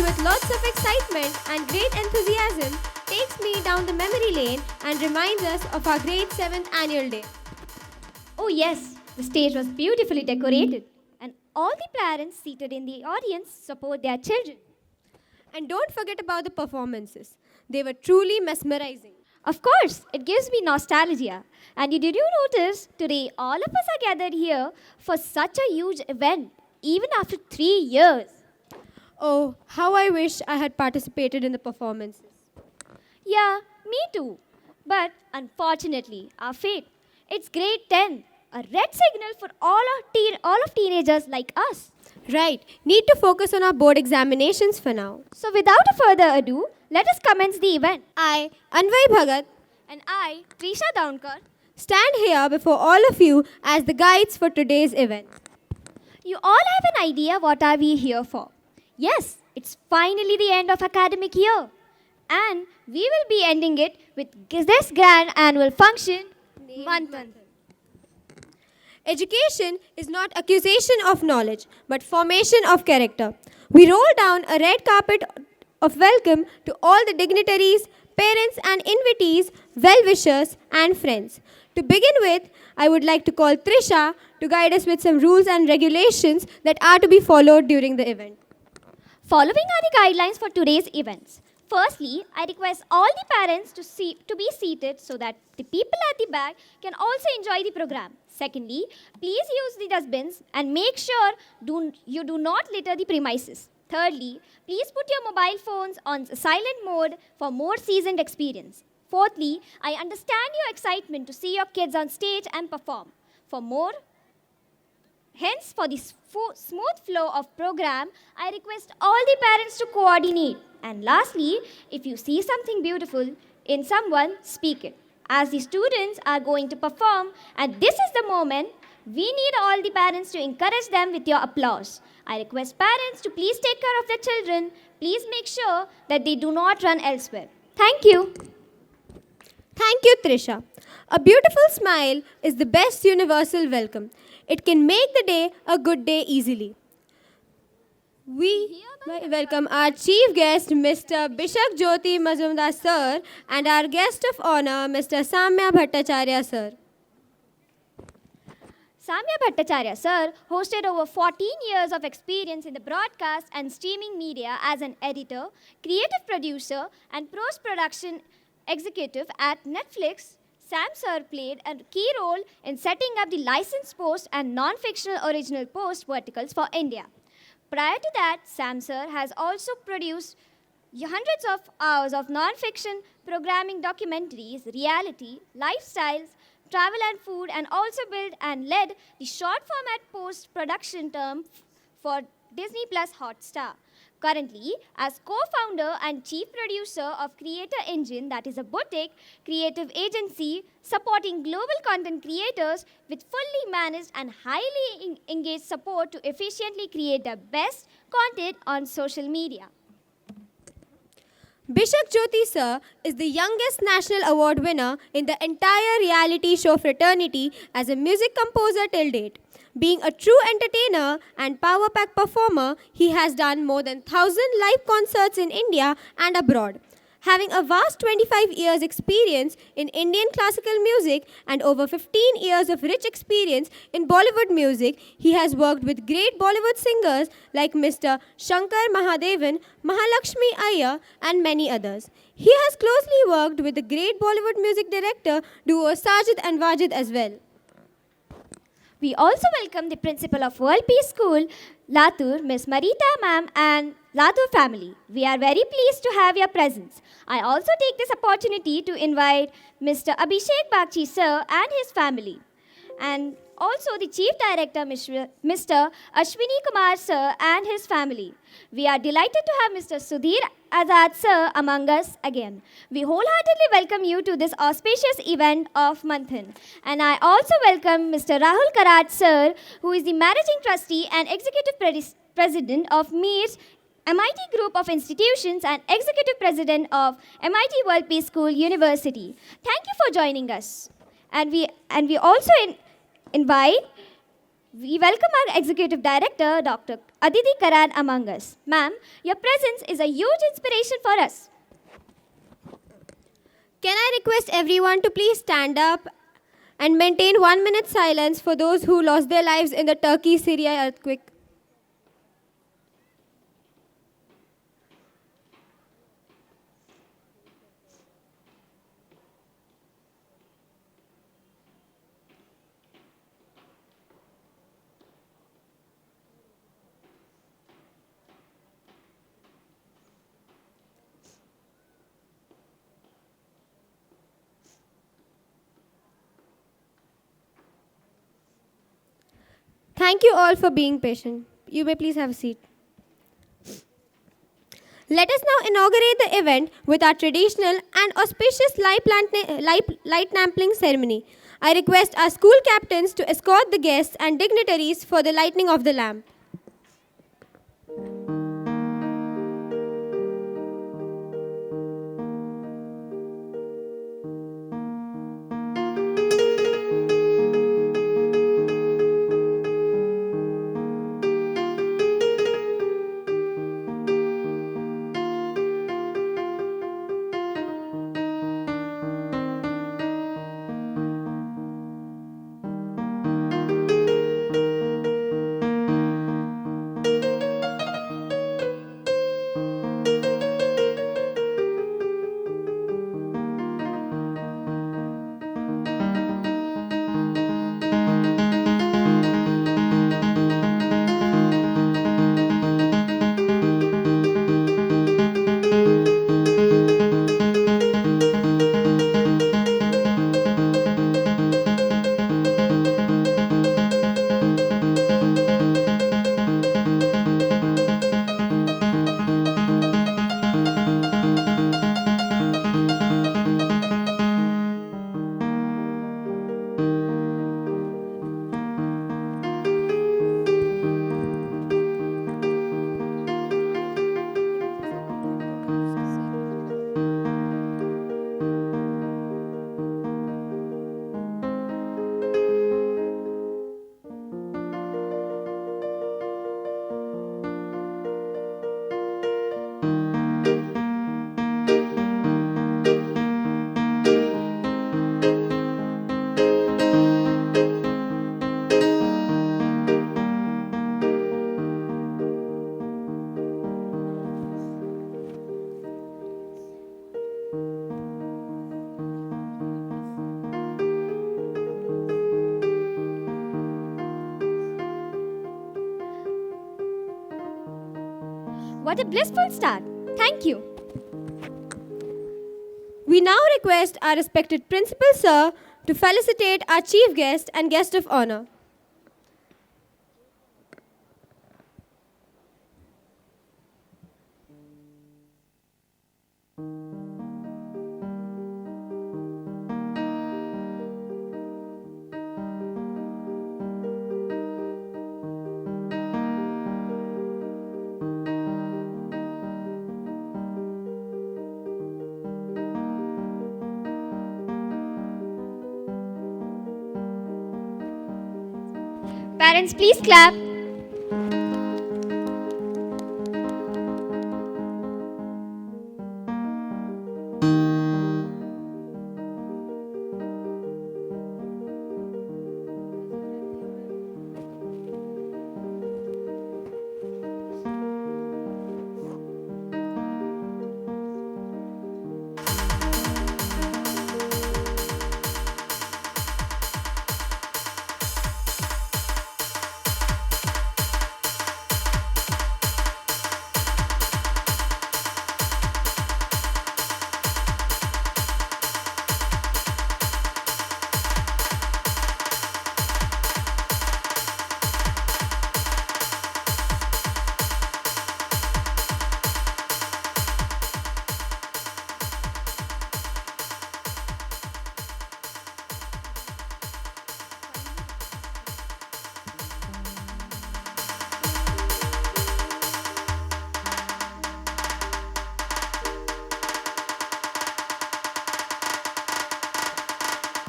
with lots of excitement and great enthusiasm, takes me down the memory lane and reminds us of our grade 7th annual day. Oh, yes, the stage was beautifully decorated, and all the parents seated in the audience support their children. And don't forget about the performances. They were truly mesmerizing. Of course, it gives me nostalgia. And did you notice today all of us are gathered here for such a huge event, even after 3 years? Oh, how I wish I had participated in the performances. Yeah, me too. But unfortunately, our fate, it's grade 10, a red signal for all of teenagers like us. Right, need to focus on our board examinations for now. So without a further ado, let us commence the event. I, Anvai Bhagat, And I, Trisha Daunkar, stand here before all of you as the guides for today's event. you all have an idea what are we here for. Yes, it's finally the end of academic year. And we will be ending it with this grand annual function, Manthan. Education is not accusation of knowledge, but formation of character. We roll down a red carpet of welcome to all the dignitaries, parents and invitees, well-wishers and friends. To begin with, I would like to call Trisha to guide us with some rules and regulations that are to be followed during the event. Following are the guidelines for today's events. Firstly, I request all the parents to be seated so that the people at the back can also enjoy the program. Secondly, please use the dustbins and make sure you do not litter the premises. Thirdly, please put your mobile phones on silent mode for more seasoned experience. Fourthly, I understand your excitement to see your kids on stage and perform. Hence, for the smooth flow of program, I request all the parents to coordinate. And lastly, if you see something beautiful in someone, speak it. As the students are going to perform, and this is the moment, we need all the parents to encourage them with your applause. I request parents to please take care of their children. Please make sure that they do not run elsewhere. Thank you. Thank you, Trisha. A beautiful smile is the best universal welcome. It can make the day a good day easily. We welcome our chief guest, Mr. Bishak Jyoti Mazumdar sir, and our guest of honor, Mr. Samya Bhattacharya sir. Samya Bhattacharya sir hosted over 14 years of experience in the broadcast and streaming media as an editor, creative producer, and post-production executive at Netflix. Sam sir played a key role in setting up the licensed post and non-fictional original post verticals for India. Prior to that, Sam sir has also produced hundreds of hours of non-fiction programming documentaries, reality, lifestyles, travel and food, and also built and led the short format post-production term for Disney Plus Hotstar. Currently, as co-founder and chief producer of Creator Engine, that is a boutique creative agency supporting global content creators with fully managed and highly engaged support to efficiently create the best content on social media. Bishak Jyoti sir is the youngest national award winner in the entire reality show fraternity as a music composer till date. Being a true entertainer and power pack performer, he has done more than 1,000 live concerts in India and abroad. Having a vast 25 years experience in Indian classical music and over 15 years of rich experience in Bollywood music, he has worked with great Bollywood singers like Mr. Shankar Mahadevan, Mahalakshmi Iyer, and many others. He has closely worked with the great Bollywood music director duo Sajid and Wajid as well. We also welcome the principal of WPS School, Latur, Miss Marita ma'am, and Latur family. We are very pleased to have your presence. I also take this opportunity to invite Mr. Abhishek Bakchi sir and his family, and also the Chief Director, Mr. Ashwini Kumar sir and his family. We are delighted to have Mr. Sudhir Azad sir among us again. We wholeheartedly welcome you to this auspicious event of Manthan. And I also welcome Mr. Rahul Karat sir, who is the Managing Trustee and Executive President of MEER's MIT Group of Institutions and Executive President of MIT World Peace School University. Thank you for joining us. And we also invite We welcome our Executive Director, Dr. Aditi Karan, among us. Ma'am, your presence is a huge inspiration for us. Can I request everyone to please stand up and maintain 1 minute silence for those who lost their lives in the Turkey-Syria earthquake? Thank you all for being patient. You may please have a seat. Let us now inaugurate the event with our traditional and auspicious light lamping ceremony. I request our school captains to escort the guests and dignitaries for the lighting of the lamp. What a blissful start. Thank you. We now request our respected principal sir to felicitate our chief guest and guest of honor. Parents, please clap.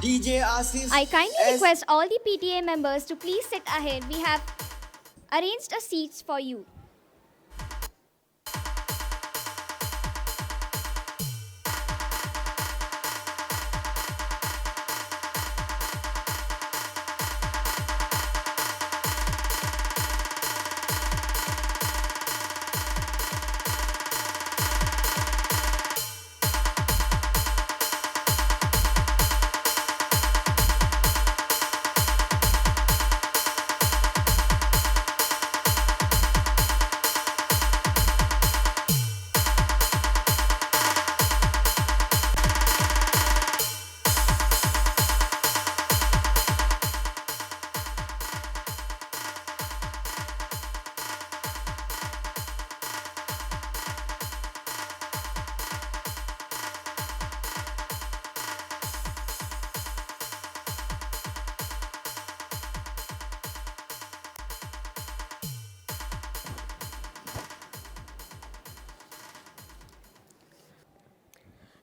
DJ Asif. I kindly request all the PTA members to please sit ahead. We have arranged a seats for you.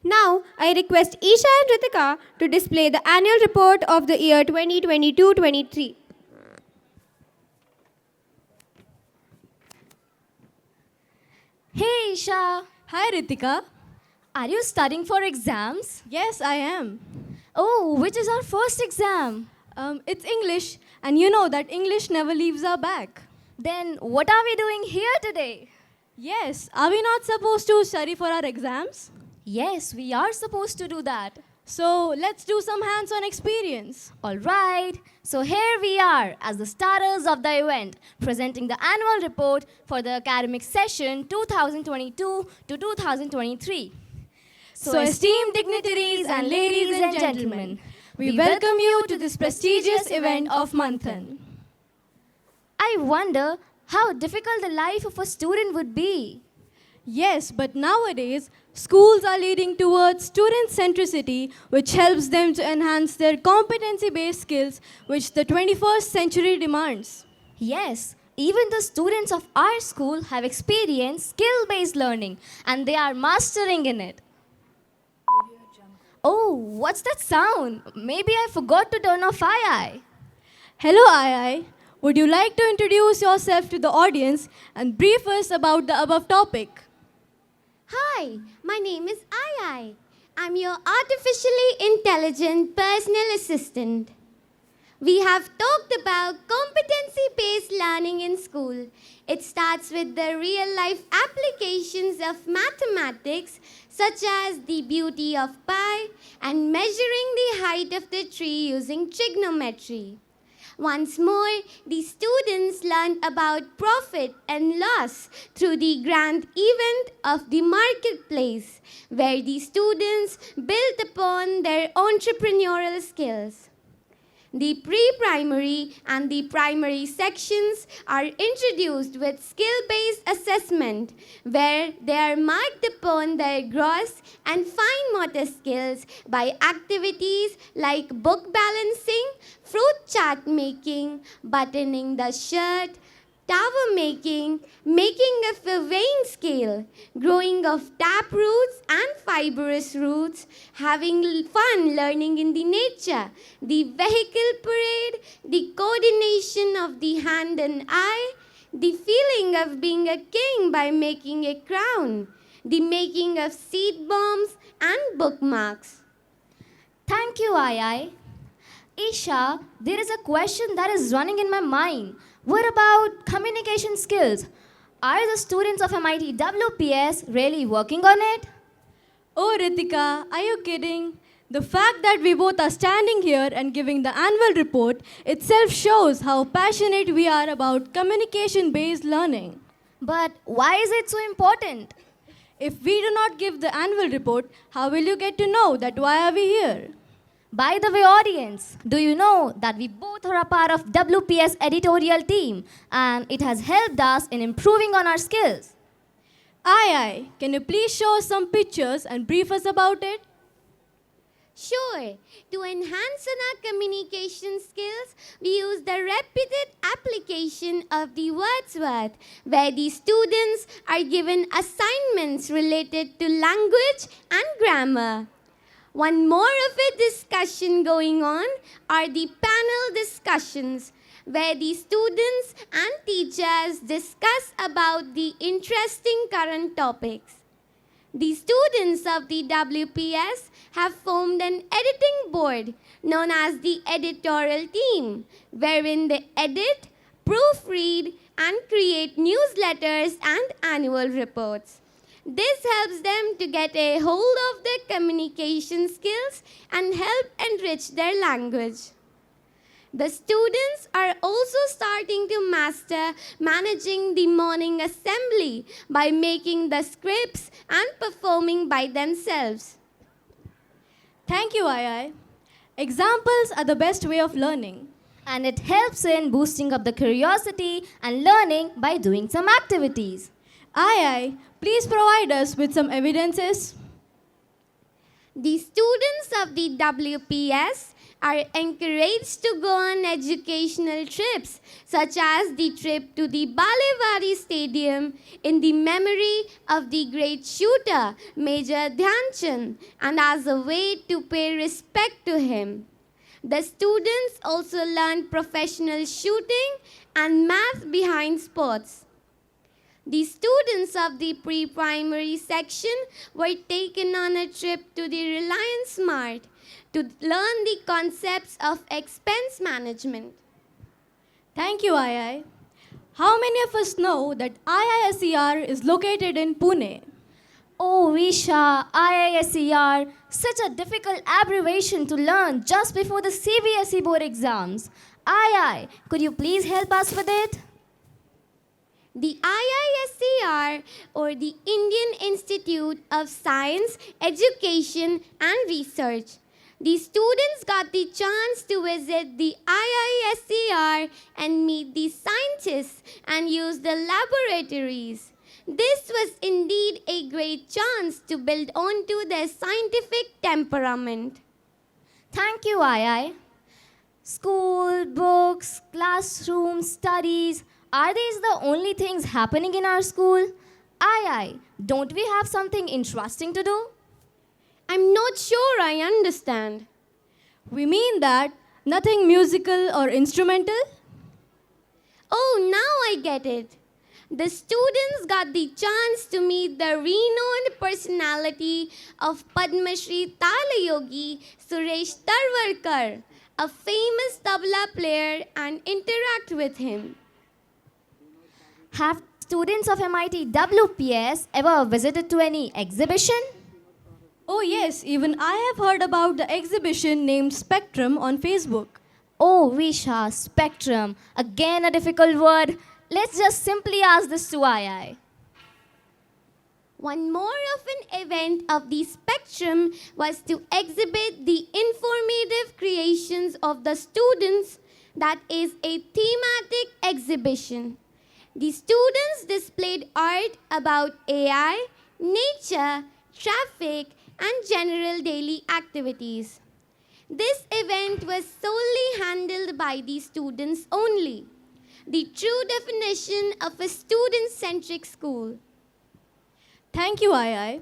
Now, I request Isha and Ritika to display the annual report of the year 2022-23. Hey Isha, Hi Ritika. are you studying for exams? Yes, I am. Oh, which is our first exam? It's English, and you know that English never leaves our back. Then what are we doing here today? Yes, are we not supposed to study for our exams? Yes, we are supposed to do that. So let's do some hands-on experience. All right, so here we are as the starters of the event, presenting the annual report for the academic session 2022 to 2023. So, esteemed dignitaries and ladies and gentlemen, We welcome you to this prestigious event of Manthan. I wonder how difficult the life of a student would be. Yes, but nowadays, schools are leading towards student centricity, which helps them to enhance their competency-based skills, which the 21st century demands. Yes, even the students of our school have experienced skill-based learning and they are mastering in it. Oh, what's that sound? Maybe I forgot to turn off eye. Hello, Ai. Would you like to introduce yourself to the audience and brief us about the above topic? Hi, my name is Ai. I'm your artificially intelligent personal assistant. We have talked about competency-based learning in school. It starts with the real-life applications of mathematics, such as the beauty of pi and measuring the height of the tree using trigonometry. Once more, the students learned about profit and loss through the grand event of the marketplace, where the students built upon their entrepreneurial skills. The pre-primary and the primary sections are introduced with skill-based assessment, where they are marked upon their gross and fine motor skills by activities like book balancing, fruit chart making, buttoning the shirt, tower making, making of a weighing scale, growing of tap roots and fibrous roots, having fun learning in the nature, the vehicle parade, the coordination of the hand and eye, the feeling of being a king by making a crown, the making of seed bombs and bookmarks. Thank you, Ai. Isha, there is a question that is running in my mind. What about communication skills? Are the students of MIT WPS really working on it? Oh, Ritika, are you kidding? The fact that we both are standing here and giving the annual report itself shows how passionate we are about communication-based learning. But why is it so important? If we do not give the annual report, how will you get to know that why are we here? By the way, audience, do you know that we both are a part of WPS editorial team and it has helped us in improving on our skills? Ai, can you please show us some pictures and brief us about it? Sure. To enhance on our communication skills, we use the repeated application of the Wordsworth, where the students are given assignments related to language and grammar. One more of a discussion going on are the panel discussions, where the students and teachers discuss about the interesting current topics. The students of the WPS have formed an editing board known as the editorial team, wherein they edit, proofread, and create newsletters and annual reports. This helps them to get a hold of their communication skills and help enrich their language. The students are also starting to master managing the morning assembly by making the scripts and performing by themselves. Thank you, Ai. Examples are the best way of learning. And it helps in boosting up the curiosity and learning by doing some activities. Ai, please provide us with some evidences. The students of the WPS are encouraged to go on educational trips, such as the trip to the Balewari Stadium in the memory of the great shooter, Major Dhyan Chand, and as a way to pay respect to him. The students also learn professional shooting and math behind sports. The students of the pre-primary section were taken on a trip to the Reliance Mart to learn the concepts of expense management. Thank you, Ai. How many of us know that IISER is located in Pune? Oh, Visha, IISER, such a difficult abbreviation to learn just before the CBSE board exams. Could you please help us with it? The IISER, or the Indian Institute of Science, Education and Research. The students got the chance to visit the IISER and meet the scientists and use the laboratories. This was indeed a great chance to build onto their scientific temperament. Thank you, School, books, classrooms, studies. Are these the only things happening in our school? Don't we have something interesting to do? I'm not sure I understand. We mean that nothing musical or instrumental? Oh, now I get it. The students got the chance to meet the renowned personality of Padma Shri Talayogi Suresh Tarwarkar, a famous tabla player, and interact with him. Have students of MIT WPS ever visited to any exhibition? Oh yes, even I have heard about the exhibition named Spectrum on Facebook. Oh, Visha, spectrum. Again a difficult word. Let's just simply ask this to One more of an event of the Spectrum was to exhibit the informative creations of the students, that is a thematic exhibition. The students displayed art about AI, nature, traffic, and general daily activities. This event was solely handled by the students only, the true definition of a student-centric school. Thank you, Ai.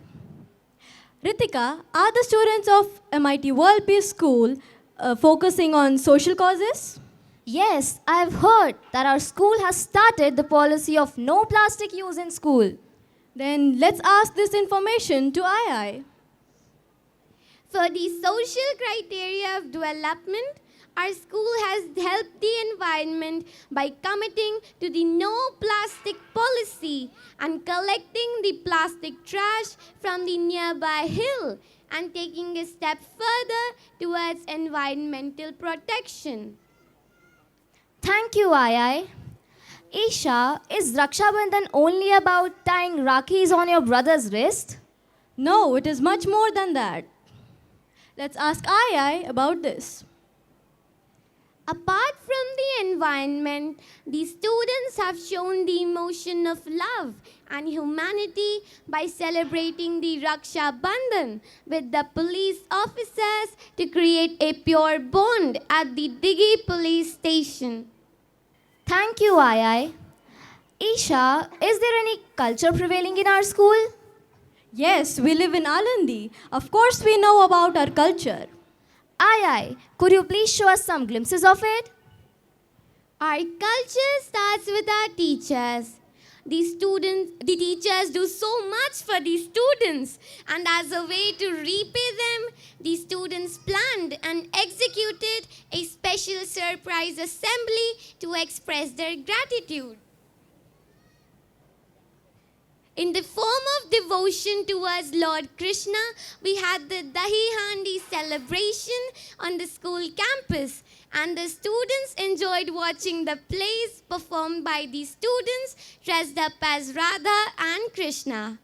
Ritika, are the students of MIT World Peace School focusing on social causes? Yes, I've heard that our school has started the policy of no plastic use in school. Then let's ask this information to Ai. For the social criteria of development, our school has helped the environment by committing to the no plastic policy and collecting the plastic trash from the nearby hill and taking a step further towards environmental protection. Thank you, Isha, is Raksha Bandhan only about tying Rakhis on your brother's wrist? No, it is much more than that. Let's ask Ai about this. Apart from the environment, the students have shown the emotion of love and humanity by celebrating the Raksha Bandhan with the police officers to create a pure bond at the Diggi police station. Thank you, Isha, is there any culture prevailing in our school? Yes, we live in Alandi. Of course, we know about our culture. Aye, could you please show us some glimpses of it? Our culture starts with our teachers. The teachers do so much for the students, and as a way to repay them, the students planned and executed a special surprise assembly to express their gratitude. In the form of devotion towards Lord Krishna, we had the Dahi Handi celebration on the school campus, and the students enjoyed watching the plays performed by the students dressed up as Radha and Krishna.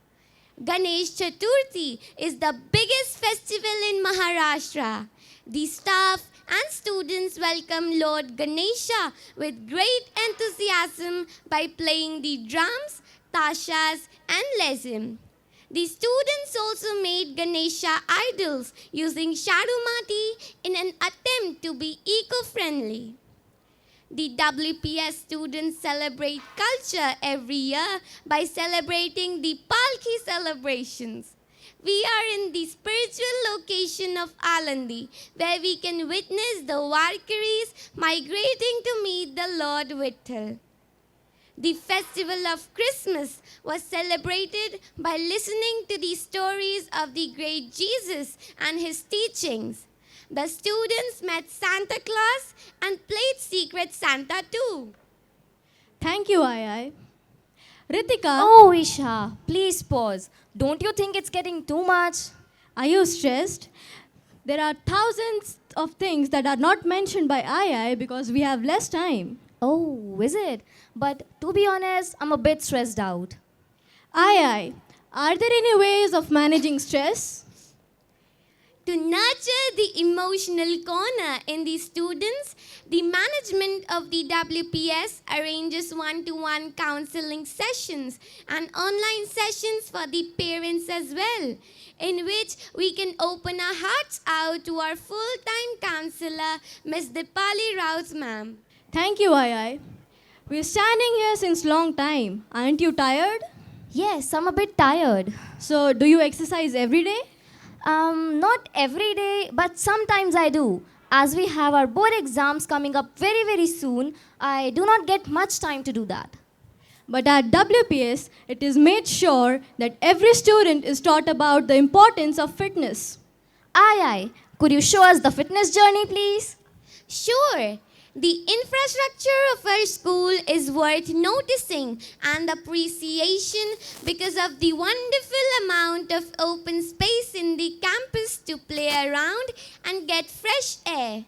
Ganesh Chaturthi is the biggest festival in Maharashtra. The staff and students welcome Lord Ganesha with great enthusiasm by playing the drums, tashas, and lezim. The students also made Ganesha idols using Shadumati in an attempt to be eco-friendly. The WPS students celebrate culture every year by celebrating the Palki celebrations. We are in the spiritual location of Alandi, where we can witness the Varkaris migrating to meet the Lord Vitthal. The festival of Christmas was celebrated by listening to the stories of the great Jesus and his teachings. The students met Santa Claus and played Secret Santa too. Thank you, Ai. Ritika, Oh, Isha, please pause. Don't you think it's getting too much? are you stressed? There are thousands of things that are not mentioned by Ai because we have less time. Oh, is it? But to be honest, I'm a bit stressed out. Ai, are there any ways of managing stress? To nurture the emotional corner in the students, the management of the WPS arranges one-to-one counseling sessions and online sessions for the parents as well, in which we can open our hearts out to our full-time counselor, Ms. Dipali Raut ma'am. Thank you, Ai. We're standing here since long time. Aren't you tired? Yes, I'm a bit tired. So, do you exercise every day? Not every day, but sometimes I do. As we have our board exams coming up very, very soon, I do not get much time to do that. But at WPS, it is made sure that every student is taught about the importance of fitness. Aye, could you show us the fitness journey, please? Sure. The infrastructure of our school is worth noticing and appreciation because of the wonderful amount of open space in the campus to play around and get fresh air.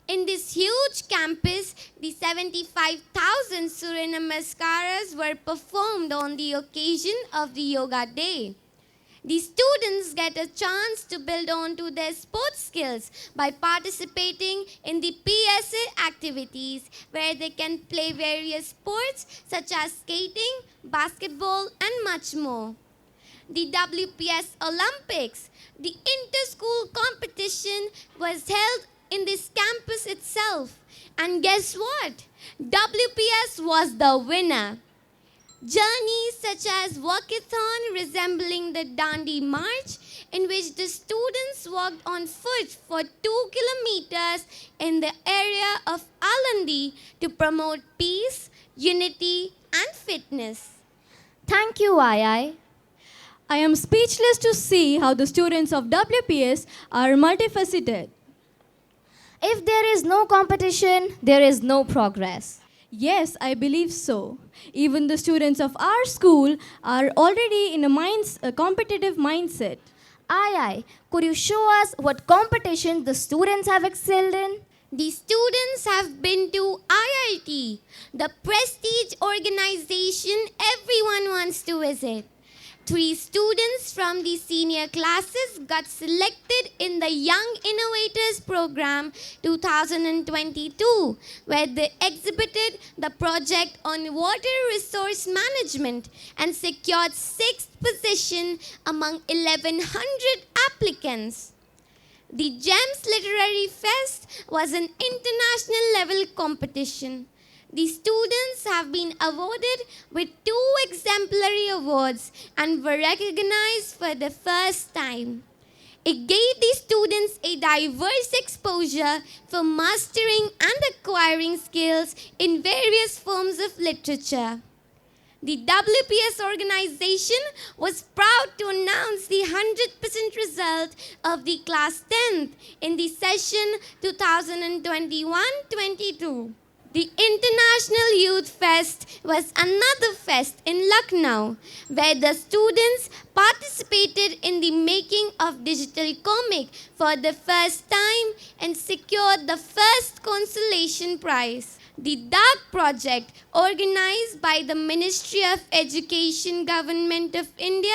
In this huge campus, the 75,000 Surya Namaskaras were performed on the occasion of the Yoga Day. The students get a chance to build on to their sports skills by participating in the PSA activities where they can play various sports such as skating, basketball, and much more. The WPS Olympics, the inter-school competition, was held in this campus itself. And guess what? WPS was the winner. Journeys such as walkathon resembling the Dandi March, in which the students walked on foot for 2 kilometers in the area of Alandi to promote peace, unity, and fitness. Thank you, Aye. I am speechless to see how the students of WPS are multifaceted. If there is no competition, there is no progress. Yes, I believe so. Even the students of our school are already in a competitive mindset. Aye, could you show us what competition the students have excelled in? The students have been to IIT, the prestige organization everyone wants to visit. 3 students from the senior classes got selected in the Young Innovators Program 2022, where they exhibited the project on water resource management and secured 6th position among 1,100 applicants. The GEMS Literary Fest was an international level competition. The students have been awarded with 2 exemplary awards and were recognized for the first time. It gave the students a diverse exposure for mastering and acquiring skills in various forms of literature. The WPS organization was proud to announce the 100% result of the class 10th in the session 2021-22. The International Youth Fest was another fest in Lucknow, where the students participated in the making of digital comic for the first time and secured the first consolation prize. The Dark Project, organized by the Ministry of Education Government of India,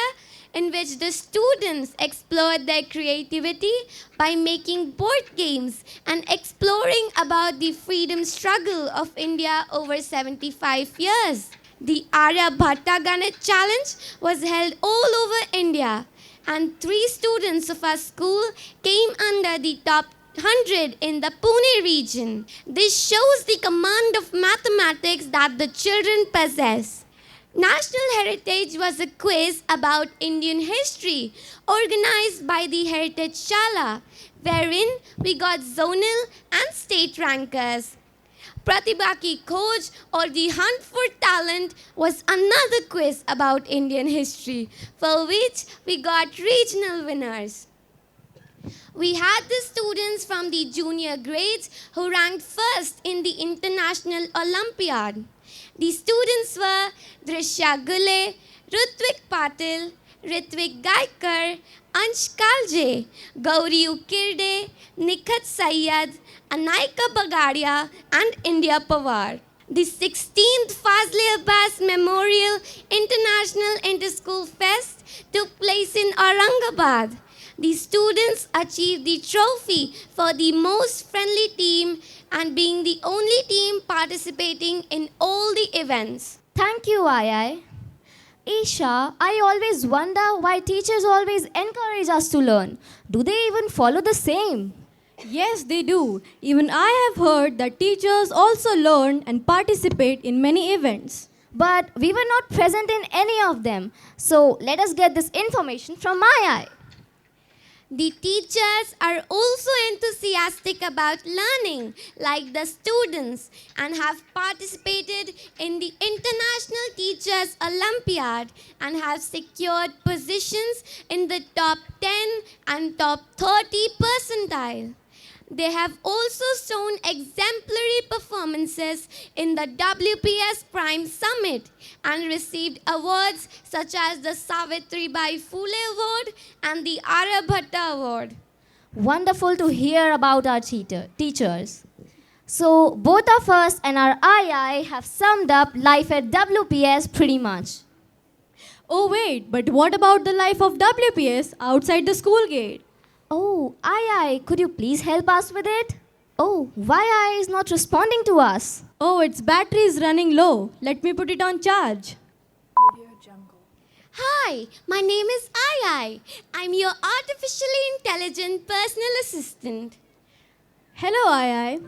in which the students explored their creativity by making board games and exploring about the freedom struggle of India over 75 years. The Aryabhatta Ganit Challenge was held all over India, and 3 students of our school came under the top 100 in the Pune region. This shows the command of mathematics that the children possess. National Heritage was a quiz about Indian history organized by the Heritage Shala, wherein we got zonal and state rankers. Pratibha Ki Khoj, or the Hunt for Talent, was another quiz about Indian history, for which we got regional winners. We had the students from the junior grades who ranked first in the International Olympiad. The students were Drishya Gule, Rutvik Patil, Ritvik Gaikar, Ansh Kalje, Gauri Ukirde, Nikhat Sayyad, Anaika Bagadia, and India Pawar. The 16th Fazle Abbas Memorial International Inter-School Fest took place in Aurangabad. The students achieved the trophy for the most friendly team and being the only team participating in all the events. Thank you, Ai. Isha, I always wonder why teachers always encourage us to learn. Do they even follow the same? Yes, they do. Even I have heard that teachers also learn and participate in many events. But we were not present in any of them. So let us get this information from Ai. The teachers are also enthusiastic about learning, like the students, and have participated in the International Teachers Olympiad and have secured positions in the top 10 and top 30 percentile. They have also shown exemplary performances in the WPS Prime Summit and received awards such as the Savitribai Phule Award and the Aryabhatta Award. Wonderful to hear about our teachers. So both of us and our II have summed up life at WPS pretty much. Oh wait, but what about the life of WPS outside the school gate? Oh, II, could you please help us with it? Oh, why I is not responding to us? Oh, its battery is running low. Let me put it on charge. Hi, my name is Ai. I'm your artificially intelligent personal assistant. Hello, Ai.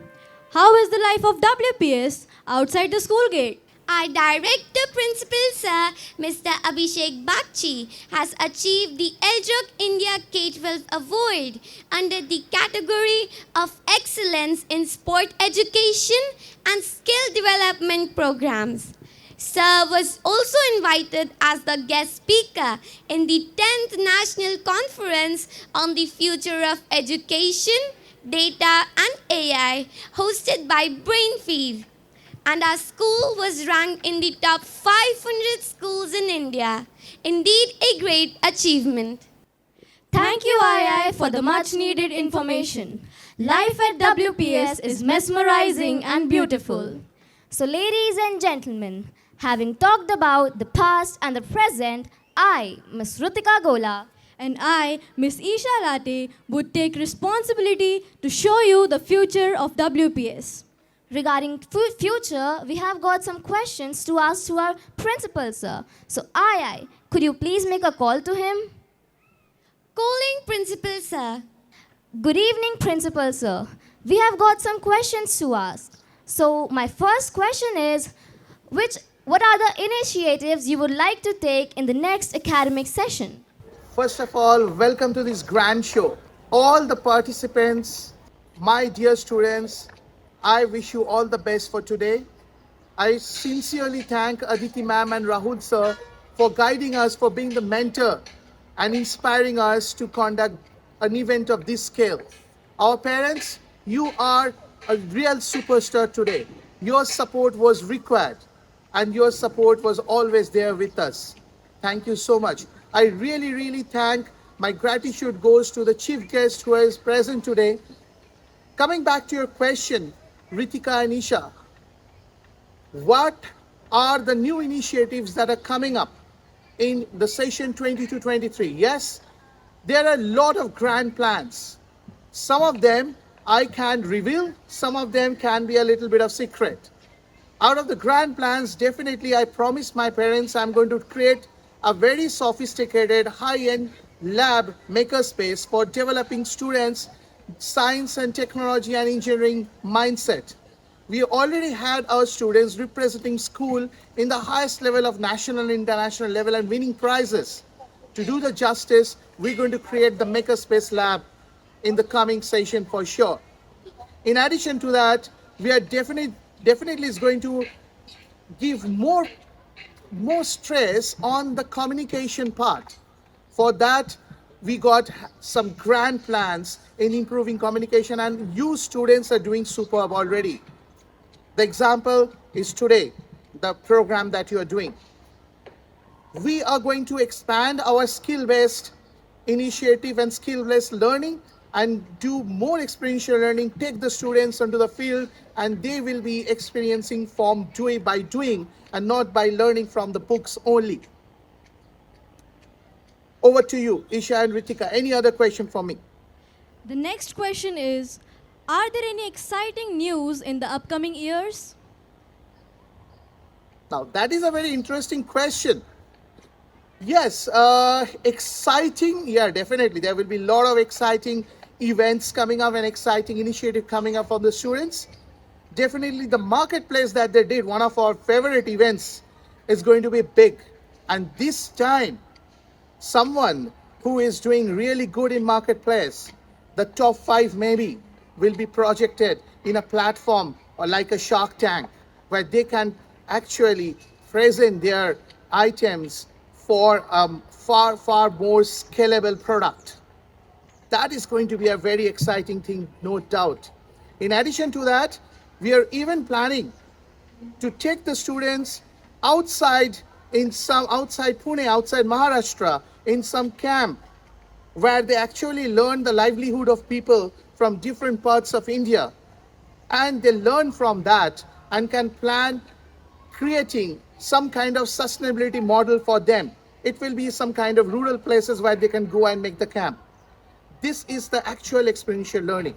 How is the life of WPS outside the school gate? Our Director Principal Sir, Mr. Abhishek Bakchi, has achieved the Eldrock India K-12 Award under the category of Excellence in Sport Education and Skill Development Programs. Sir was also invited as the guest speaker in the 10th National Conference on the Future of Education, Data and AI, hosted by Brainfield. And our school was ranked in the top 500 schools in India. Indeed, a great achievement. Thank you, II, for the much needed information. Life at WPS is mesmerizing and beautiful. So, ladies and gentlemen, having talked about the past and the present, I, Ms. Rutika Gola, And I, Miss Isha Latte, would take responsibility to show you the future of WPS. regarding future, we have got some questions to ask to our principal, sir. So, II, could you please make a call to him? Calling Principal Sir. Good evening, principal, sir. We have got some questions to ask. So my first question is, what are the initiatives you would like to take in the next academic session? First of all, welcome to this grand show. All the participants, my dear students, I wish you all the best for today. I sincerely thank Aditi ma'am and Rahul sir for guiding us, for being the mentor and inspiring us to conduct an event of this scale. Our parents, you are a real superstar today. Your support was required and your support was always there with us. Thank you so much. I really, really thank. My gratitude goes to the chief guest who is present today. Coming back to your question, Ritika and Isha, what are the new initiatives that are coming up in the session 22-23? Yes, there are a lot of grand plans. Some of them I can reveal, some of them can be a little bit of secret. Out of the grand plans, definitely I promised my parents I'm going to create a very sophisticated, high-end lab makerspace for developing students' science and technology and engineering mindset. We already had our students representing school in the highest level of national and international level and winning prizes. To do the justice, we're going to create the Makerspace Lab in the coming session for sure. In addition to that, we are definitely is going to give more stress on the communication part. For that, we got some grand plans in improving communication, and you students are doing superb already. The example is today, the program that you are doing. We are going to expand our skill-based initiative and skill-based learning and do more experiential learning, take the students onto the field, and they will be experiencing from doing by doing and not by learning from the books only. Over to you, Isha and Ritika. Any other question for me? The next question is, are there any exciting news in the upcoming years? Now, that is a very interesting question. Yes, exciting. Yeah, definitely. There will be a lot of exciting events coming up and exciting initiative coming up from the students. Definitely the marketplace that they did, one of our favorite events, is going to be big. And this time, someone who is doing really good in marketplace, the top 5 maybe, will be projected in a platform or like a Shark Tank, where they can actually present their items for far more scalable product. That is going to be a very exciting thing, no doubt. In addition to that, we are even planning to take the students outside Pune, outside Maharashtra, in some camp where they actually learn the livelihood of people from different parts of India. And they learn from that and can plan creating some kind of sustainability model for them. It will be some kind of rural places where they can go and make the camp. This is the actual experiential learning.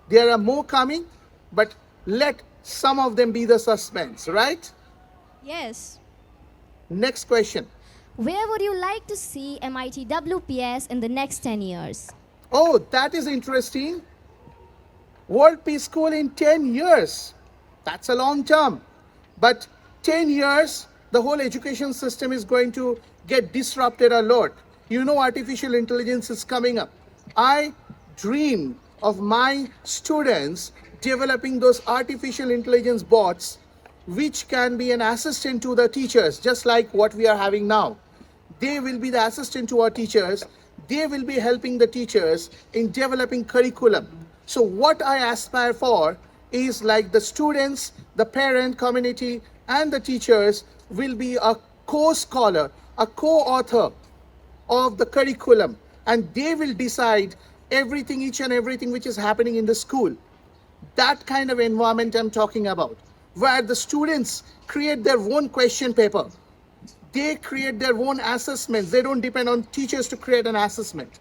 There are more coming, but let some of them be the suspense, right? Yes. Next question. Where would you like to see MIT WPS in the next 10 years? Oh, that is interesting. World Peace School in 10 years. That's a long term. But 10 years, the whole education system is going to get disrupted a lot. You know, artificial intelligence is coming up. I dream of my students developing those artificial intelligence bots which can be an assistant to the teachers, just like what we are having now. They will be the assistant to our teachers. They will be helping the teachers in developing curriculum. So what I aspire for is like the students, the parent community, and the teachers will be a co-scholar, a co-author of the curriculum, and they will decide everything, each and everything which is happening in the school. That kind of environment I'm talking about, where the students create their own question paper. They create their own assessments. They don't depend on teachers to create an assessment.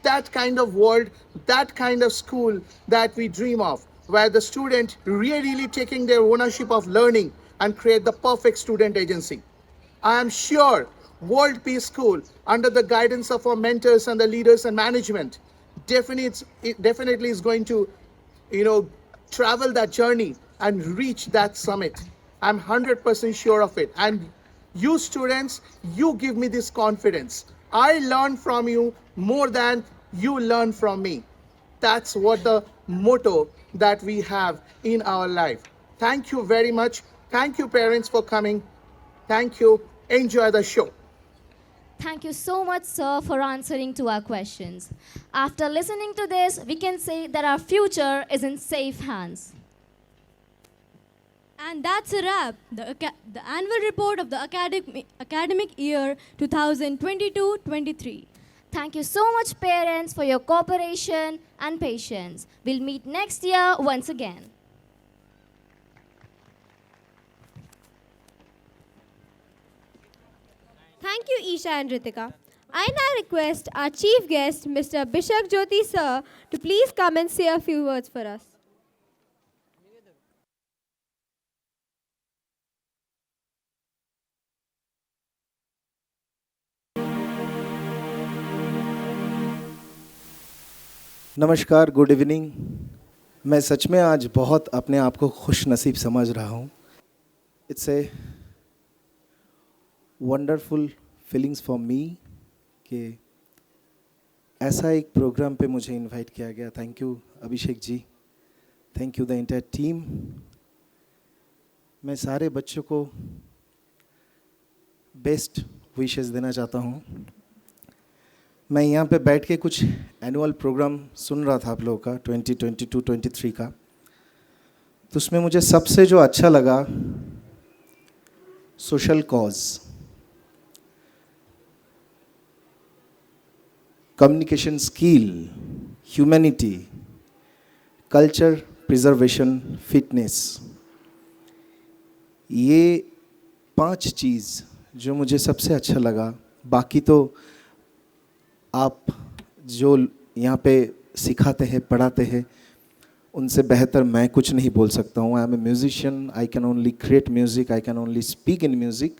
That kind of world, that kind of school that we dream of, where the student really taking their ownership of learning and create the perfect student agency. I am sure World Peace School, under the guidance of our mentors and the leaders and management, definitely is going to, travel that journey and reach that summit. I'm 100% sure of it. And you students, you give me this confidence. I learn from you more than you learn from me. That's what the motto that we have in our life. Thank you very much. Thank you, parents, for coming. Thank you. Enjoy the show. Thank you so much, sir, for answering to our questions. After listening to this, we can say that our future is in safe hands. And that's a wrap. The annual report of the academic year 2022-23. Thank you so much, parents, for your cooperation and patience. We'll meet next year once again. Thank you, Isha and Ritika. I now request our chief guest, Mr. Bishak Jyoti sir, to please come and say a few words for us. नमस्कार, good evening. मैं सच में आज बहुत अपने आप को खुश नसीब समझ रहा हूँ। It's a wonderful feelings for me कि ऐसा एक प्रोग्राम पे मुझे इनवाइट किया गया। Thank you Abhishek ji, thank you the entire team. मैं सारे बच्चों को बेस्ट विशेस देना चाहता हूँ। मैं यहाँ पे बैठ के कुछ एनुअल प्रोग्राम सुन रहा था आप लोगों का 2022-23 का, तो उसमें मुझे सबसे जो अच्छा लगा social cause, communication skill, humanity, culture preservation, fitness, ये 5 चीज़ जो मुझे सबसे अच्छा लगा। बाकी तो आप जो यहाँ पे सिखाते हैं, पढ़ाते हैं, उनसे बेहतर मैं कुछ नहीं बोल सकता हूँ। I am a musician, I can only create music, I can only speak in music.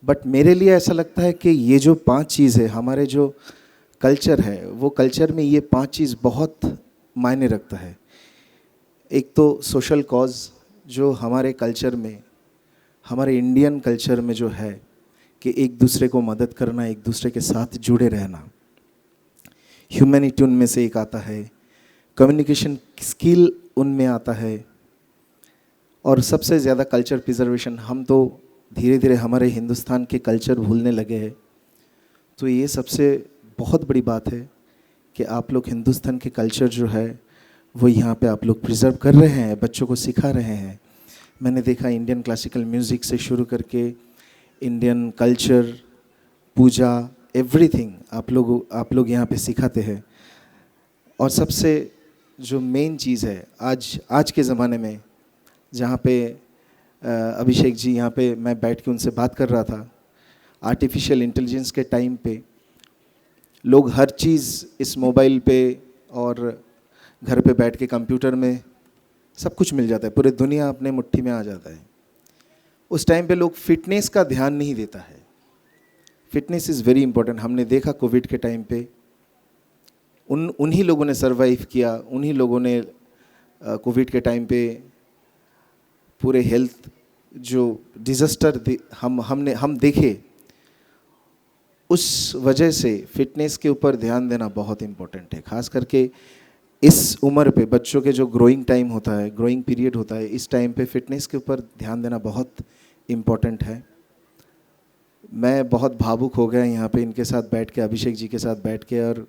But मेरे लिए ऐसा लगता है कि ये जो 5 चीज़ है, हमारे जो कल्चर है, वो कल्चर में ये 5 चीज़ बहुत मायने रखता है। एक तो सोशल कॉज, जो हमारे कल्चर में, हमारे इंडियन कल्चर में जो है कि एक दूसरे को मदद करना, एक दूसरे के साथ जुड़े रहना। ह्यूमैनिटी उनमें से एक आता है, कम्युनिकेशन स्किल उनमें आता है, और सबसे ज़्यादा कल्चर प्रिजर्वेशन। हम तो धीरे धीरे हमारे हिंदुस्तान के कल्चर भूलने लगे हैं, तो ये सबसे बहुत बड़ी बात है कि आप लोग हिंदुस्तान के कल्चर जो है वो यहाँ पे आप लोग प्रिजर्व कर रहे हैं, बच्चों को सिखा रहे हैं। मैंने देखा इंडियन क्लासिकल म्यूज़िक से शुरू करके इंडियन कल्चर, पूजा, एवरीथिंग आप लोग यहाँ पे सिखाते हैं। और सबसे जो मेन चीज़ है आज के ज़माने में, जहाँ पे अभिषेक जी यहाँ पे मैं बैठ के उनसे बात कर रहा था, आर्टिफिशियल इंटेलिजेंस के टाइम पे लोग हर चीज़ इस मोबाइल पे और घर पे बैठ के कंप्यूटर में सब कुछ मिल जाता है, पूरी दुनिया अपने मुट्ठी में आ जाता है। उस टाइम पे लोग फिटनेस का ध्यान नहीं देता है। Fitness is very important. हमने देखा कोविड के टाइम पे उन्हीं लोगों ने सरवाइव किया, उन्हीं लोगों ने कोविड के टाइम पे पूरे हेल्थ जो डिज़ास्टर हम देखे, उस वजह से फिटनेस के ऊपर ध्यान देना बहुत इम्पोर्टेंट है। ख़ास करके इस उम्र पे बच्चों के जो ग्रोइंग टाइम होता है, ग्रोइंग पीरियड होता है, इस टाइम पे फिटनेस के ऊपर ध्यान देना बहुत इम्पोर्टेंट है। मैं बहुत भावुक हो गया यहाँ पे इनके साथ बैठ के, अभिषेक जी के साथ बैठ के, और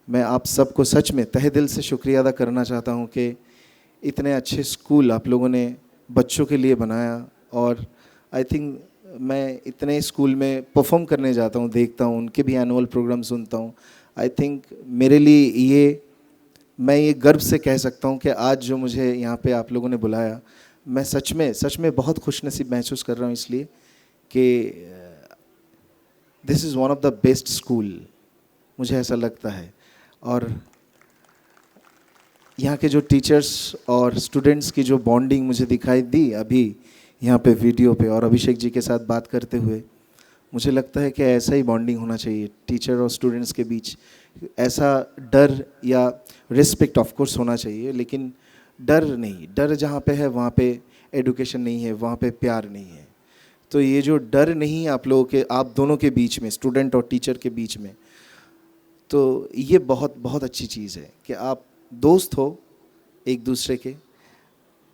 मैं आप सबको सच में तहे दिल से शुक्रिया अदा करना चाहता हूँ कि इतने अच्छे स्कूल आप लोगों ने बच्चों के लिए बनाया। और आई थिंक मैं इतने स्कूल में परफॉर्म करने जाता हूँ, देखता हूँ, उनके भी एनुअल प्रोग्राम सुनता हूँ। आई थिंक मेरे लिए मैं ये गर्व से कह सकता हूँ कि आज जो मुझे यहाँ पे आप लोगों ने बुलाया, मैं सच में बहुत खुशनसीब महसूस कर रहा हूँ, इसलिए कि this is one of the best school, मुझे ऐसा लगता है। और यहाँ के जो टीचर्स और स्टूडेंट्स की जो बॉन्डिंग मुझे दिखाई दी अभी यहाँ पे वीडियो पे, और अभिषेक जी के साथ बात करते हुए, मुझे लगता है कि ऐसा ही बॉन्डिंग होना चाहिए टीचर और स्टूडेंट्स के बीच। ऐसा डर या रिस्पेक्ट ऑफ कोर्स होना चाहिए, लेकिन डर नहीं, डर जहाँ पे है वहाँ पे एडुकेशन नहीं है, वहाँ पे प्यार नहीं है। तो ये जो डर नहीं आप लोगों के, आप दोनों के बीच में, स्टूडेंट और टीचर के बीच में, तो ये बहुत बहुत अच्छी चीज़ है कि आप दोस्त हो एक दूसरे के,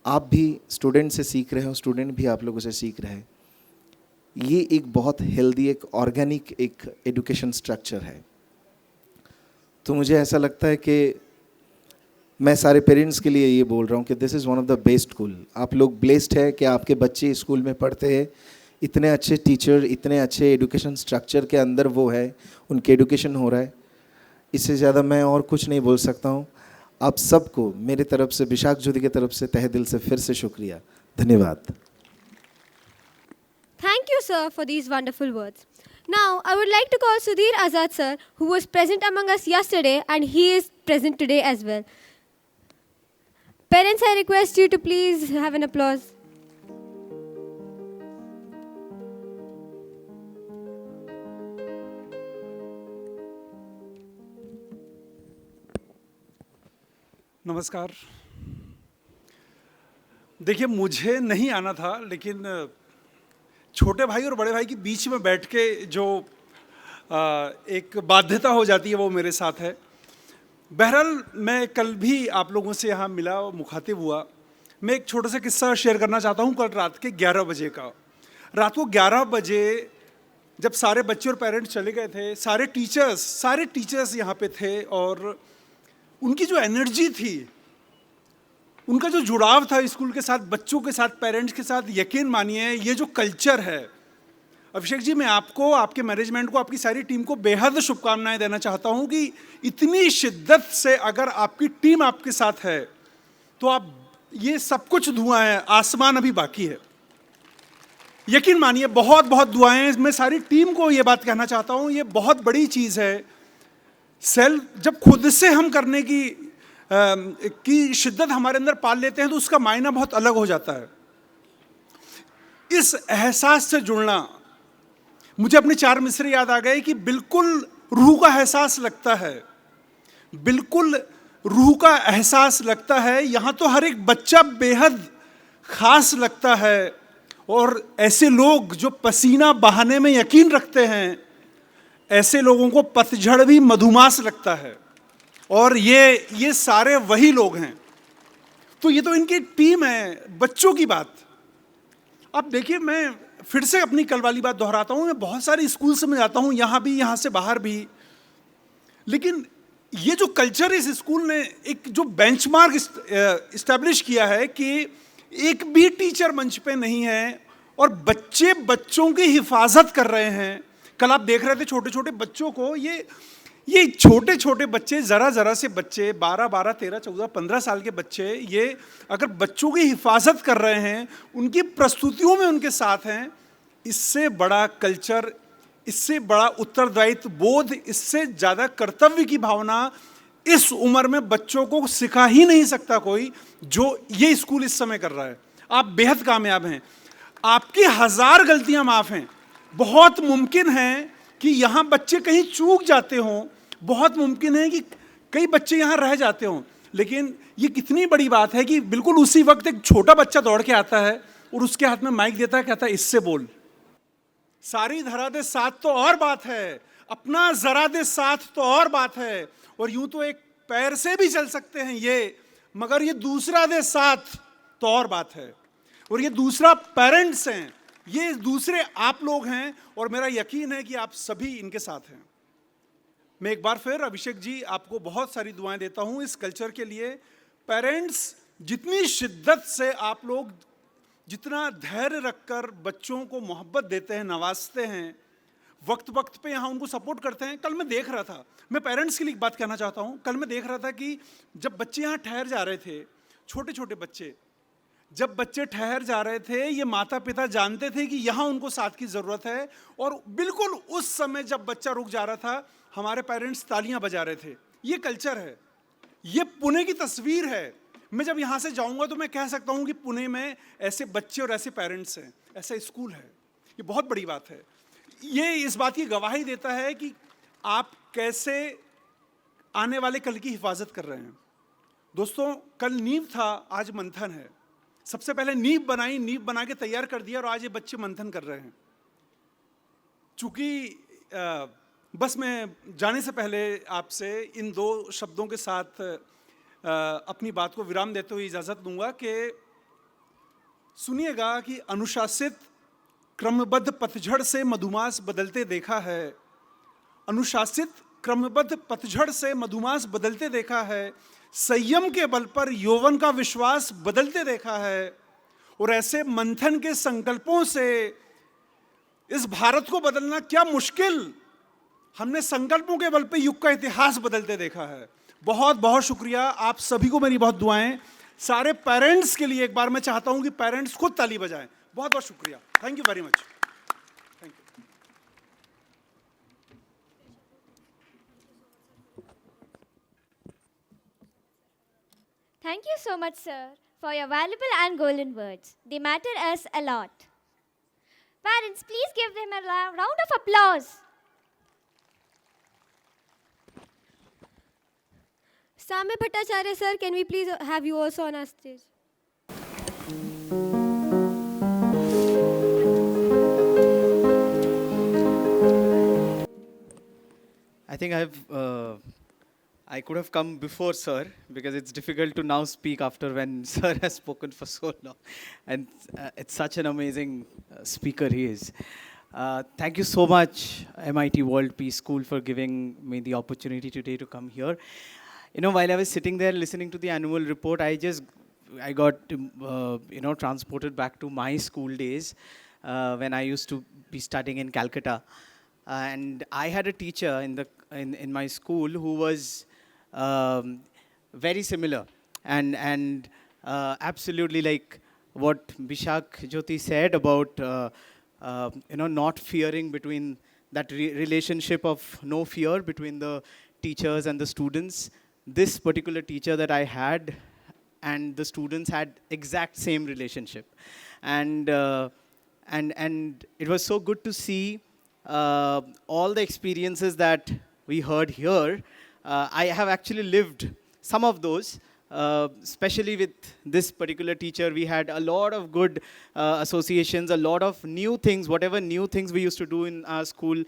आप भी स्टूडेंट से सीख रहे हो, स्टूडेंट भी आप लोगों से सीख रहे हैं। ये एक बहुत हेल्दी, एक ऑर्गेनिक एक एजुकेशन स्ट्रक्चर है। तो मुझे ऐसा लगता है कि मैं सारे पेरेंट्स के लिए ये बोल रहा हूँ कि this is one of the best school. आप लोग ब्लेस्ड है कि आपके बच्चे स्कूल में पढ़ते हैं, इतने अच्छे टीचर, इतने अच्छे एजुकेशन स्ट्रक्चर के अंदर वो है, उनके एजुकेशन हो रहा है। इससे ज़्यादा मैं और कुछ नहीं बोल सकता हूँ। आप सबको मेरी तरफ से, विशाख ज्योति की तरफ से तहे दिल से फिर से शुक्रिया, धन्यवाद। Thank you, sir, for these wonderful words. Now, I would like to call Sudhir Azad, sir, who was present among us yesterday and he is present today as well. Parents, I request you to please have an applause. नमस्कार। देखिए, मुझे नहीं आना था, लेकिन छोटे भाई और बड़े भाई के बीच में बैठ के जो एक बाध्यता हो जाती है वो मेरे साथ है। बहरहाल, मैं कल भी आप लोगों से यहाँ मिला और मुखातिब हुआ। मैं एक छोटा सा किस्सा शेयर करना चाहता हूँ। कल रात के 11 बजे का, रात को 11 बजे जब सारे बच्चे और पेरेंट्स चले गए थे, सारे टीचर्स यहाँ पे थे और उनकी जो एनर्जी थी, उनका जो जुड़ाव था स्कूल के साथ, बच्चों के साथ, पेरेंट्स के साथ, यकीन मानिए ये जो कल्चर है। अभिषेक जी, मैं आपको, आपके मैनेजमेंट को, आपकी सारी टीम को बेहद शुभकामनाएं देना चाहता हूं कि इतनी शिद्दत से अगर आपकी टीम आपके साथ है तो आप, ये सब कुछ दुआएं हैं, आसमान अभी बाकी है। यकीन मानिए बहुत बहुत दुआएं। मैं सारी टीम को ये बात कहना चाहता हूं, ये बहुत बड़ी चीज़ है। सेल्फ जब खुद से हम करने की शिद्दत हमारे अंदर पाल लेते हैं तो उसका मायना बहुत अलग हो जाता है। इस एहसास से जुड़ना, मुझे अपने 4 मिसरे याद आ गए कि बिल्कुल रूह का एहसास लगता है, बिल्कुल रूह का एहसास लगता है। यहाँ तो हर एक बच्चा बेहद खास लगता है और ऐसे लोग जो पसीना बहाने में यकीन रखते हैं, ऐसे लोगों को पतझड़ भी मधुमास लगता है। और ये सारे वही लोग हैं। तो ये तो इनकी टीम है। बच्चों की बात, अब देखिए, मैं फिर से अपनी कल वाली बात दोहराता हूँ। मैं बहुत सारे स्कूल से मैं जाता हूँ, यहाँ भी, यहाँ से बाहर भी, लेकिन ये जो कल्चर इस स्कूल ने एक जो बेंचमार्क इस्टेब्लिश किया है कि एक भी टीचर मंच पे नहीं है और बच्चे बच्चों की हिफाजत कर रहे हैं। कल आप देख रहे थे छोटे छोटे बच्चों को, ये छोटे छोटे बच्चे, ज़रा से बच्चे, 12, 13, 14, 15 साल के बच्चे, ये अगर बच्चों की हिफाजत कर रहे हैं, उनकी प्रस्तुतियों में उनके साथ हैं, इससे बड़ा कल्चर, इससे बड़ा उत्तरदायित्व बोध, इससे ज़्यादा कर्तव्य की भावना इस उम्र में बच्चों को सिखा ही नहीं सकता कोई, जो ये स्कूल इस समय कर रहा है। आप बेहद कामयाब हैं। आपकी 1000 गलतियां माफ़ हैं। बहुत मुमकिन है कि यहाँ बच्चे कहीं चूक जाते हों, बहुत मुमकिन है कि कई बच्चे यहाँ रह जाते हों, लेकिन ये कितनी बड़ी बात है कि बिल्कुल उसी वक्त एक छोटा बच्चा दौड़ के आता है और उसके हाथ में माइक देता है, कहता है इससे बोल। सारी धरा दे साथ तो और बात है, अपना जरा दे साथ तो और बात है, और यूं तो एक पैर से भी चल सकते हैं ये, मगर ये दूसरा दे साथ तो और बात है। और ये दूसरा पेरेंट्स हैं, ये दूसरे आप लोग हैं, और मेरा यकीन है कि आप सभी इनके साथ हैं। मैं एक बार फिर अभिषेक जी आपको बहुत सारी दुआएं देता हूं इस कल्चर के लिए। पेरेंट्स, जितनी शिद्दत से आप लोग, जितना धैर्य रखकर बच्चों को मोहब्बत देते हैं, नवाजते हैं, वक्त वक्त पे यहाँ उनको सपोर्ट करते हैं। कल मैं देख रहा था, मैं पेरेंट्स के लिए एक बात कहना चाहता हूँ। कल मैं देख रहा था कि जब बच्चे यहाँ ठहर जा रहे थे, छोटे छोटे बच्चे, जब बच्चे ठहर जा रहे थे, ये माता पिता जानते थे कि यहाँ उनको साथ की ज़रूरत है, और बिल्कुल उस समय जब बच्चा रुक जा रहा था, हमारे पेरेंट्स तालियां बजा रहे थे। ये कल्चर है, ये पुणे की तस्वीर है। मैं जब यहाँ से जाऊँगा तो मैं कह सकता हूँ कि पुणे में ऐसे बच्चे और ऐसे पेरेंट्स हैं, ऐसा स्कूल है। ये बहुत बड़ी बात है। ये इस बात की गवाही देता है कि आप कैसे आने वाले कल की हिफाजत कर रहे हैं। दोस्तों, कल नींव था, आज मंथन है। सबसे पहले नींव बनाई, नींव बना के तैयार कर दिया और आज ये बच्चे मंथन कर रहे हैं। चूंकि बस मैं जाने से पहले आपसे इन 2 शब्दों के साथ अपनी बात को विराम देते हुए इजाज़त दूंगा कि सुनिएगा कि अनुशासित क्रमबद्ध पतझड़ से मधुमास बदलते देखा है। अनुशासित क्रमबद्ध पतझड़ से मधुमास बदलते देखा है। संयम के बल पर यौवन का विश्वास बदलते देखा है। और ऐसे मंथन के संकल्पों से इस भारत को बदलना क्या मुश्किल, हमने संकल्पों के बल पे युग का इतिहास बदलते देखा है। बहुत बहुत शुक्रिया आप सभी को, मेरी बहुत दुआएं। सारे पेरेंट्स के लिए एक बार मैं चाहता हूं कि पेरेंट्स खुद ताली बजाएं। बहुत बहुत शुक्रिया, thank you very much. Thank you. Thank you so much, sir, for your valuable and golden words. They matter us a lot. Parents, please give them a round of applause. Samay Bhattacharya sir, can we please have you also on our stage? I think I could have come before sir, because it's difficult to now speak after when sir has spoken for so long. And it's such an amazing speaker he is. Thank you so much, MIT World Peace School, for giving me the opportunity today to come here. You know, while I was sitting there listening to the annual report, I got transported back to my school days when I used to be studying in Calcutta. And I had a teacher in my school who was very similar and absolutely like what Bishak Jyoti said about not fearing, between that relationship of no fear between the teachers and the students. This particular teacher that I had and the students had exact same relationship, and it was so good to see all the experiences that we heard here. I have actually lived some of those, especially with this particular teacher. We had a lot of good associations, a lot of new things. Whatever new things we used to do in our school,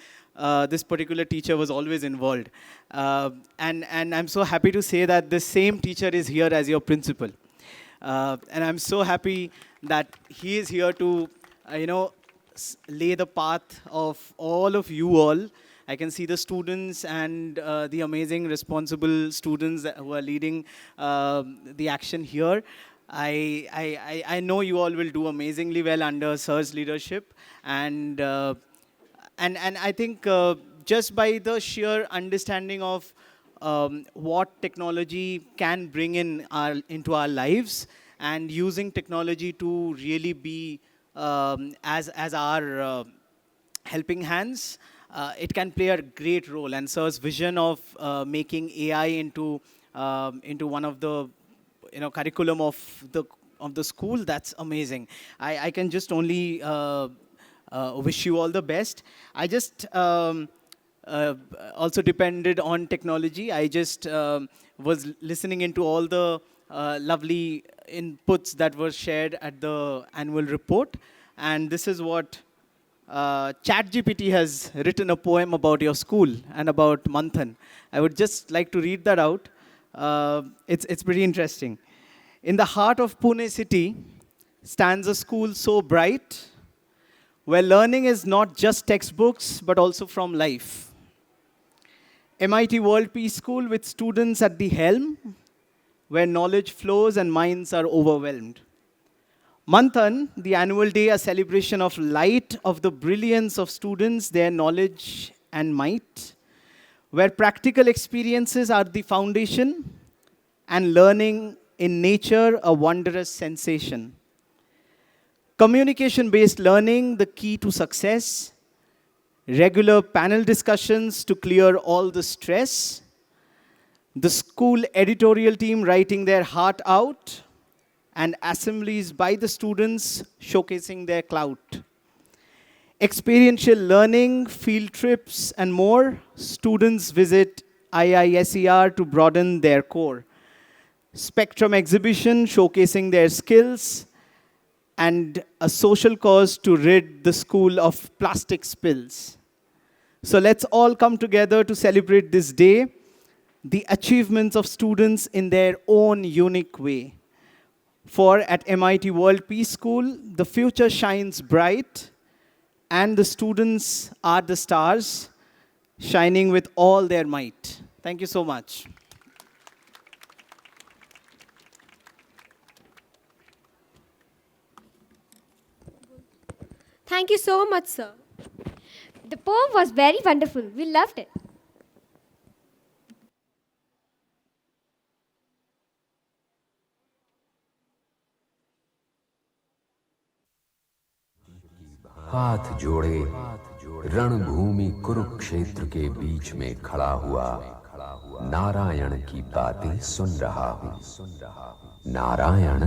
this particular teacher was always involved. And I'm so happy to say that the same teacher is here as your principal. And I'm so happy that he is here to, lay the path of all of you all. I can see the students and the amazing responsible students who are leading the action here. I know you all will do amazingly well under sir's leadership, and I think just by the sheer understanding of what technology can bring into our lives, and using technology to really be as our helping hands, it can play a great role. And sir's vision of making AI into one of the curriculum of the school, that's amazing. I can just only wish you all the best. I just also depended on technology. I just was listening into all the lovely inputs that were shared at the annual report, and this is what ChatGPT has written a poem about your school and about Manthan. I would just like to read that out. It's pretty interesting. In the heart of Pune city stands a school so bright, where learning is not just textbooks, but also from life. MIT World Peace School, with students at the helm, where knowledge flows and minds are overwhelmed. Manthan, the annual day, a celebration of light, of the brilliance of students, their knowledge and might, where practical experiences are the foundation and learning in nature a wondrous sensation. Communication-based learning, the key to success, regular panel discussions to clear all the stress, the school editorial team writing their heart out, and assemblies by the students showcasing their clout. Experiential learning, field trips, and more. Students visit IISER to broaden their core. spectrum exhibition showcasing their skills, and a social cause to rid the school of plastic spills. So let's all come together to celebrate this day, the achievements of students in their own unique way. For at MIT World Peace School, the future shines bright, and the students are the stars, shining with all their might. Thank you so much. Thank you so much, sir. The poem was very wonderful. We loved it. हाथ जोड़े रणभूमि कुरुक्षेत्र के बीच में खड़ा हुआ नारायण की बातें सुन रहा हूँ। नारायण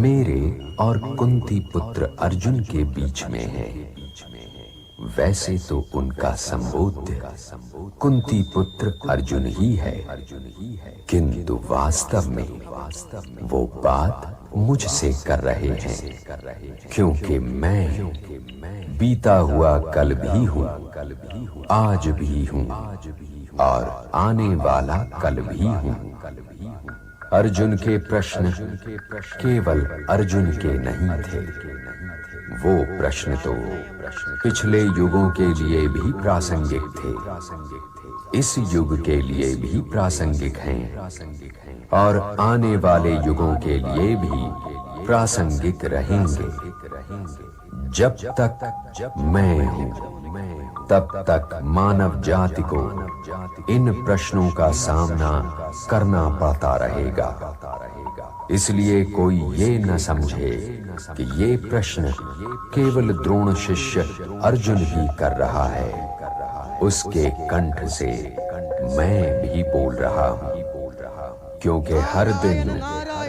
मेरे और कुंती पुत्र अर्जुन के बीच में है। वैसे तो उनका संबोध्य कुंती पुत्र अर्जुन ही है, किंतु वास्तव में वो बात मुझसे कर रहे हैं, क्योंकि मैं बीता हुआ कल भी हूँ, आज भी हूँ और आने वाला कल भी हूँ। अर्जुन के प्रश्न केवल अर्जुन के नहीं थे, वो प्रश्न तो पिछले युगों के लिए भी प्रासंगिक थे, इस युग के लिए भी प्रासंगिक हैं और आने वाले युगों के लिए भी प्रासंगिक रहेंगे। जब तक मैं हूँ तब तक मानव जाति को इन प्रश्नों का सामना करना पड़ता रहेगा। इसलिए कोई ये न समझे कि ये प्रश्न केवल द्रोण शिष्य अर्जुन ही कर रहा है, उसके कंठ से मैं भी बोल रहा हूँ, क्योंकि हर दिन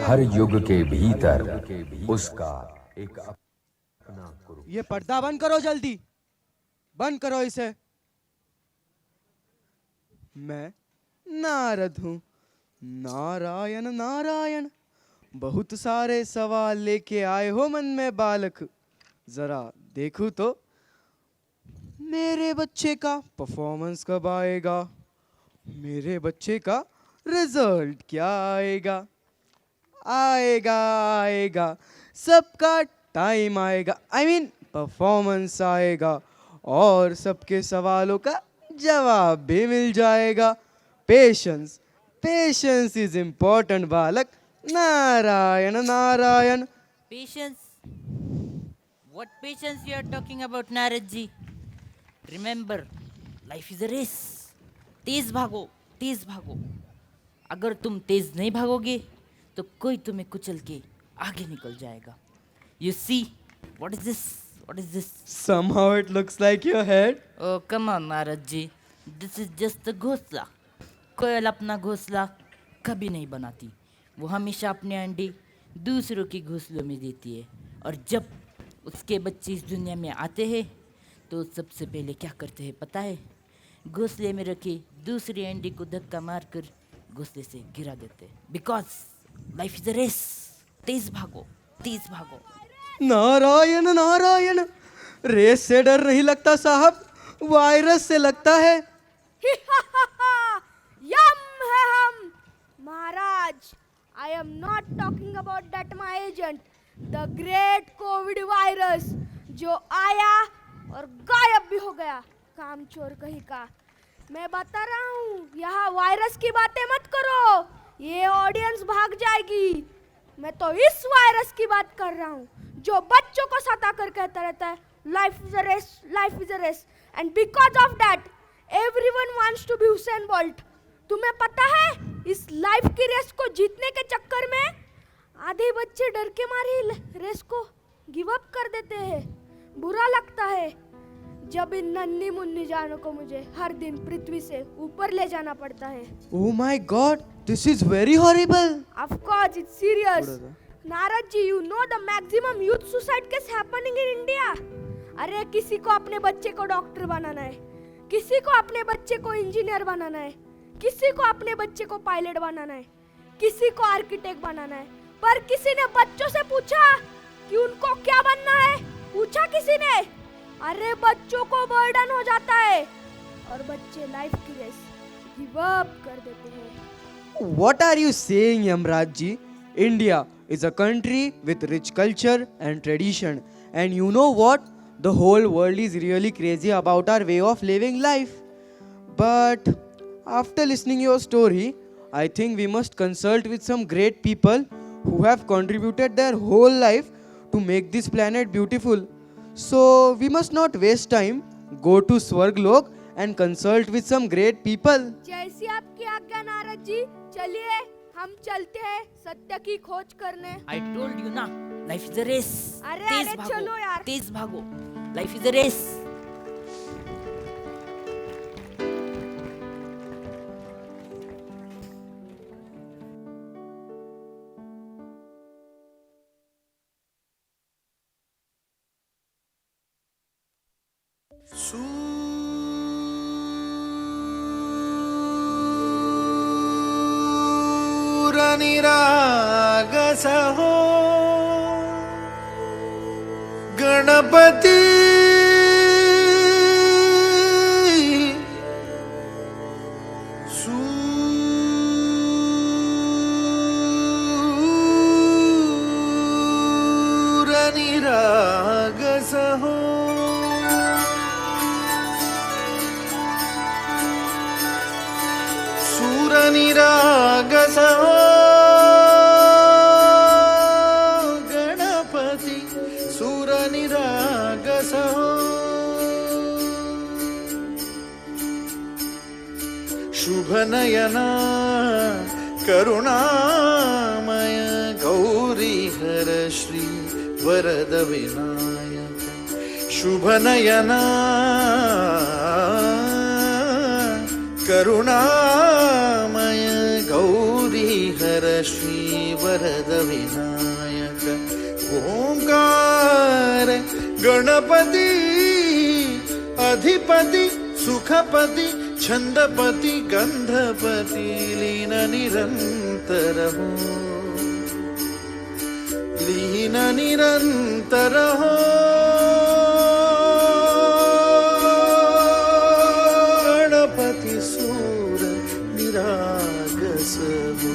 हर युग के भीतर उसका एक अपना ये पर्दा बंद करो, जल्दी बंद करो इसे। मैं नारद हूँ। नारायण नारायण, बहुत सारे सवाल लेके आए हो मन में बालक। जरा देखूं तो मेरे बच्चे का परफॉर्मेंस कब आएगा, मेरे बच्चे का रिजल्ट क्या आएगा। आएगा आएगा, सबका टाइम आएगा, आई मीन परफॉर्मेंस आएगा और सबके सवालों का जवाब भी मिल जाएगा। पेशेंस, पेशेंस इज इम्पोर्टेंट बालक। Narayan Narayan. Patience? What patience you are talking about, Narad ji? Remember, life is a race. तेज भागो, तेज भागो। अगर तुम तेज नहीं भागोगे तो कोई तुम्हें कुचल के आगे निकल जाएगा। You see, what is this? What is this? Somehow it looks like your head. Oh, come on, Narad ji. This is just a घोंसला। कोयल अपना घोंसला कभी नहीं बनाती, वो हमेशा अपने अंडे दूसरों के घोंसलों में देती है। और जब उसके बच्चे इस दुनिया में आते हैं तो सबसे पहले क्या करते हैं पता है? घोंसले में रखे दूसरे अंडे को धक्का मारकर घोंसले से गिरा देते हैं। Because life is a race. तेज भागो, तेज भागो। नारायण नारायण, रेस से डर नहीं लगता साहब, वायरस से लगता है। यम है हम महाराज। I am not talking about that my agent, the great COVID virus, जो आया और गायब भी हो गया, कामचोर कहीं का। मैं बता रहा हूँ, यहाँ वायरस की बातें मत करो, ये ऑडियंस भाग जाएगी। मैं तो इस वायरस की बात कर रहा हूँ जो बच्चों को सता कर कहता रहता है life is a race, life is a race, and because of that everyone wants to be Usain Bolt. तुम्हें पता है, इस लाइफ की रेस को जीतने के चक्कर में आधे बच्चे डर के मारे रेस को गिव अप कर देते हैं। बुरा लगता है जब इन नन्ही मुन्नी जानों को मुझे हर दिन पृथ्वी से ऊपर ले जाना पड़ता है। Oh my God, this is very horrible. Of course, it's serious. Narad ji, you know the maximum youth suicide case happening in India. अरे किसी को अपने बच्चे को डॉक्टर बनाना है, किसी को अपने बच्चे को इंजीनियर बनाना है, किसी को अपने बच्चे को पायलट बनाना है, किसी को आर्किटेक्ट बनाना है, पर किसी ने बच्चों से पूछा कि उनको क्या बनना है? पूछा किसी ने? अरे बच्चों को बर्डन हो जाता है और बच्चे लाइफ की रेस गिव अप कर देते हैं। What are you saying, Yamraj ji? India is a country with rich culture and tradition. And you know what? The whole world is really crazy about our way of living life. But after listening your story, I think we must consult with some great people who have contributed their whole life to make this planet beautiful. So we must not waste time. Go to Swarglok and consult with some great people. जैसी आपकी आज्ञा नारद जी, चलिए हम चलते हैं सत्य की खोज करने। I told you ना, life is a race. अरे चलो यार। तेज भागो, life is a race. निरागसहो Ganpati सूर निरागसहो सूर निरागसहो शुभनयना करुणामय गौरी हर श्री वरद विनायक शुभनयना करुणामय गौरी हर श्री वरद विनायक ओंकार गणपति अधिपति सुखपति छंदपति गंधपति लीन निरंतर हो लीन निरंतर हो गणपति सूर निरागस हो